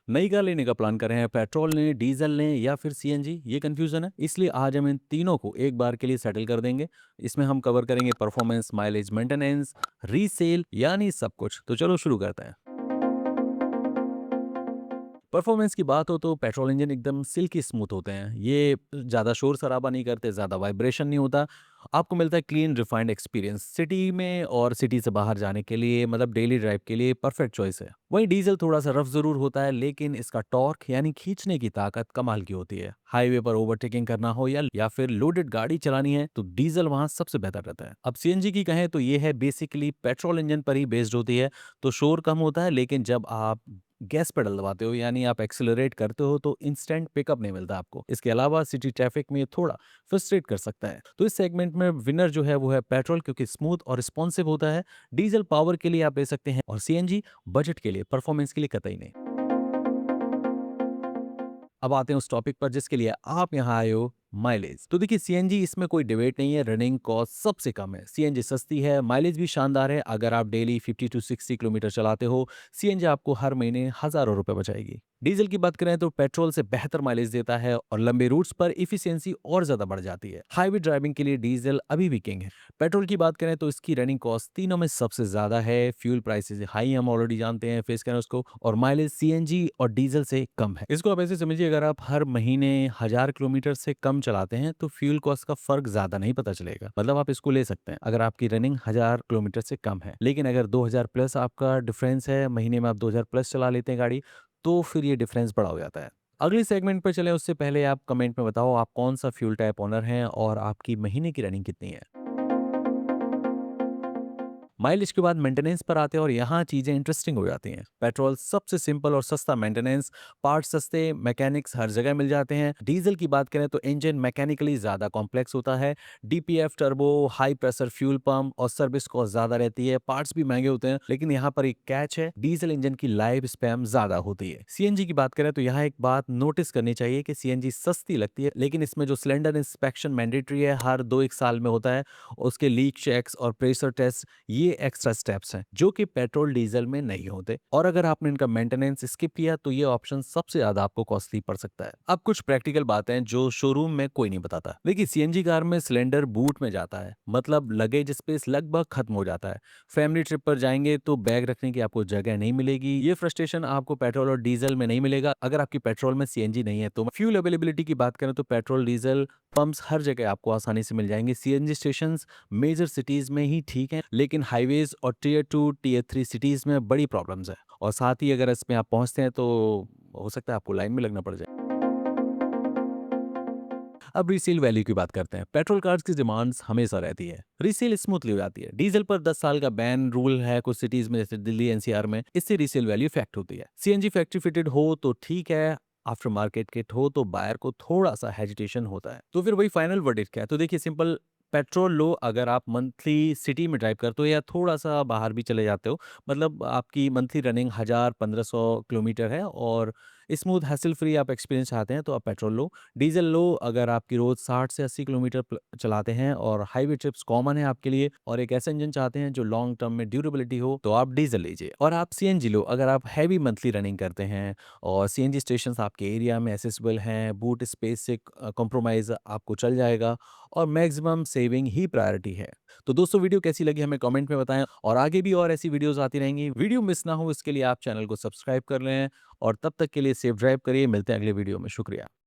नई कार लेने का प्लान कर रहे हैं, पेट्रोल लें, डीजल लें या फिर सीएनजी, ये कन्फ्यूज़न है। इसलिए आज हम इन तीनों को एक बार के लिए सेटल कर देंगे। इसमें हम कवर करेंगे परफॉर्मेंस, माइलेज, मेंटेनेंस, रीसेल, यानी सब कुछ। तो चलो शुरू करते हैं। परफॉर्मेंस की बात हो तो पेट्रोल इंजन एकदम सिल्की स्मूथ होते हैं। ये ज़्यादा शोर शराबा नहीं करते, ज़्यादा वाइब्रेशन नहीं होता। आपको मिलता है क्लीन रिफाइंड एक्सपीरियंस। सिटी में और सिटी से बाहर जाने के लिए, मतलब डेली ड्राइव के लिए परफेक्ट चॉइस है। वहीं डीजल थोड़ा सा रफ ज़रूर होता है, लेकिन इसका टॉर्क यानी खींचने की ताकत कमाल की होती है। हाईवे पर ओवरटेकिंग करना हो या फिर लोडेड गाड़ी चलानी है तो डीजल वहाँ सबसे बेहतर रहता है। अब सीएनजी की कहें तो ये है बेसिकली पेट्रोल इंजन पर ही बेस्ड होती है। तो शोर कम होता है, लेकिन जब आप गैस पेडल दबाते हो यानी आप एक्सेलरेट करते हो तो इंस्टेंट पिकअप नहीं मिलता आपको। इसके अलावा सिटी ट्रैफिक में ये थोड़ा फ्रस्ट्रेट कर सकता है। तो इस सेगमेंट में विनर जो है वो है पेट्रोल, क्योंकि स्मूथ और रिस्पॉन्सिव होता है। डीजल पावर के लिए आप ले सकते हैं, और सीएनजी बजट के लिए, परफॉर्मेंस के लिए कतई नहीं। अब आते हैं उस टॉपिक पर जिसके लिए आप यहाँ आए हो, माइलेज। तो देखिए, सीएनजी इसमें कोई डिबेट नहीं है, रनिंग कॉस्ट सबसे कम है। सीएनजी सस्ती है, माइलेज भी शानदार है। अगर आप डेली 50 टू 60 किलोमीटर चलाते हो, सीएनजी आपको हर महीने हजारों रुपए बचाएगी। डीजल की बात करें तो पेट्रोल से बेहतर माइलेज देता है और लंबे रूट्स पर इफिशियंसी और ज्यादा बढ़ जाती है। हाईवे ड्राइविंग के लिए डीजल अभी भी किंग है। पेट्रोल की बात करें तो इसकी रनिंग कॉस्ट तीनों में सबसे ज्यादा है। फ्यूल प्राइसेस हाई, हम ऑलरेडी जानते हैं, फेस करें उसको, और माइलेज सीएनजी और डीजल से कम है। इसको आप ऐसे समझिए, अगर आप हर महीने 1000 किलोमीटर से कम चलाते हैं तो फ्यूल कॉस्ट का फर्क ज्यादा नहीं पता चलेगा। मतलब आप इसको ले सकते हैं अगर आपकी रनिंग 1000 किलोमीटर से कम है। लेकिन अगर 2000 प्लस आपका डिफरेंस है, महीने में आप 2000 प्लस चला लेते हैं गाड़ी, तो फिर ये डिफरेंस बड़ा हो जाता है। अगले सेगमेंट पर चलें उससे पहले आप कमेंट में बताओ आप कौन सा फ्यूल टाइप ओनर हैं और आपकी महीने की रनिंग कितनी है। माइलेज के बाद मेंटेनेंस पर आते हैं और यहाँ चीजें इंटरेस्टिंग हो जाती हैं। पेट्रोल सबसे सिंपल और सस्ता मेंटेनेंस, पार्ट सस्ते, मैकेनिक्स हर जगह मिल जाते हैं। डीजल की बात करें तो इंजन मैकेनिकली ज्यादा कॉम्प्लेक्स होता है। DPF, turbo, high pressure fuel pump और सर्विस कॉस्ट ज्यादा रहती है। पार्ट्स भी महंगे होते हैं, लेकिन यहाँ पर एक कैच है, डीजल इंजन की लाइफ स्पैम ज्यादा होती है। सीएनजी की बात करें तो यहाँ एक बात नोटिस करनी चाहिए कि सीएनजी सस्ती लगती है, लेकिन इसमें जो सिलेंडर इंस्पेक्शन मैंडेटरी है, हर 2 1 साल में होता है। उसके लीक चेक्स और प्रेशर टेस्ट, ये एक्स्ट्रा स्टेप्स हैं जो कि पेट्रोल डीजल में नहीं होते। और अगर आपने इनका मेंटेनेंस स्किप किया तो ये ऑप्शन सबसे ज्यादा आपको कॉस्टली पड़ सकता है। अब कुछ प्रैक्टिकल बातें जो शोरूम में कोई नहीं बताता। देखिए, सीएनजी कार में सिलेंडर बूट में जाता है, मतलब लगेज स्पेस लगभग खत्म हो जाता है। फैमिली ट्रिप पर जाएंगे तो बैग रखने की आपको जगह नहीं मिलेगी। ये फ्रस्ट्रेशन आपको पेट्रोल और डीजल में नहीं मिलेगा अगर आपकी पेट्रोल में सीएनजी नहीं है। तो फ्यूल अवेलेबिलिटी की बात करें तो पेट्रोल डीजल पंप्स हर जगह आपको आसानी से मिल जाएंगे। सीएनजी स्टेशन मेजर सिटीज में ही ठीक है, लेकिन हाईवेज और टीयर 2 टीयर 3 सिटीज में बड़ी प्रॉब्लम्स है। और साथ ही अगर इसमें आप पहुंचते हैं तो हो सकता है आपको लाइन में लगना पड़ जाए। अब रीसेल वैल्यू की बात करते हैं। पेट्रोल कार्स की डिमांड्स हमेशा रहती है, रीसेल स्मूथली हो जाती है। डीजल पर 10 साल का बैन रूल है कुछ सिटीज में, जैसे दिल्ली एनसीआर में। इससे रीसेल वैल्यू इफेक्ट होती है। सीएनजी फैक्ट्री फिटेड हो तो ठीक है, आफ्टर मार्केट किट हो तो बायर को थोड़ा सा हेजिटेशन होता है। तो फिर वही फाइनल वर्डिक्ट क्या है? तो देखिए, सिंपल, पेट्रोल लो अगर आप मंथली सिटी में ड्राइव करते हो या थोड़ा सा बाहर भी चले जाते हो, मतलब आपकी मंथली रनिंग 1000 1500 किलोमीटर है और स्मूथ हैसल फ्री आप एक्सपीरियंस चाहते हैं तो आप पेट्रोल लो। डीजल लो अगर आपकी रोज 60 से 80 किलोमीटर चलाते हैं और हाईवे ट्रिप्स कॉमन है आपके लिए, और एक ऐसा इंजन चाहते हैं जो लॉन्ग टर्म में ड्यूरेबिलिटी हो, तो आप डीजल लीजिए। और आप सीएनजी लो अगर आप हैवी मंथली रनिंग करते हैं और सीएनजी स्टेशन आपके एरिया में एसेसिबल हैं, बूट स्पेस से कॉम्प्रोमाइज आपको चल जाएगा, और मैक्सिमम सेविंग ही प्रायोरिटी है। तो दोस्तों, वीडियो कैसी लगी हमें कमेंट में बताएं, और आगे भी और ऐसी वीडियोस आती रहेंगी। वीडियो मिस ना हो इसके लिए आप चैनल को सब्सक्राइब कर लें, और तब तक के लिए सेफ ड्राइव करिए। मिलते हैं अगले वीडियो में। शुक्रिया।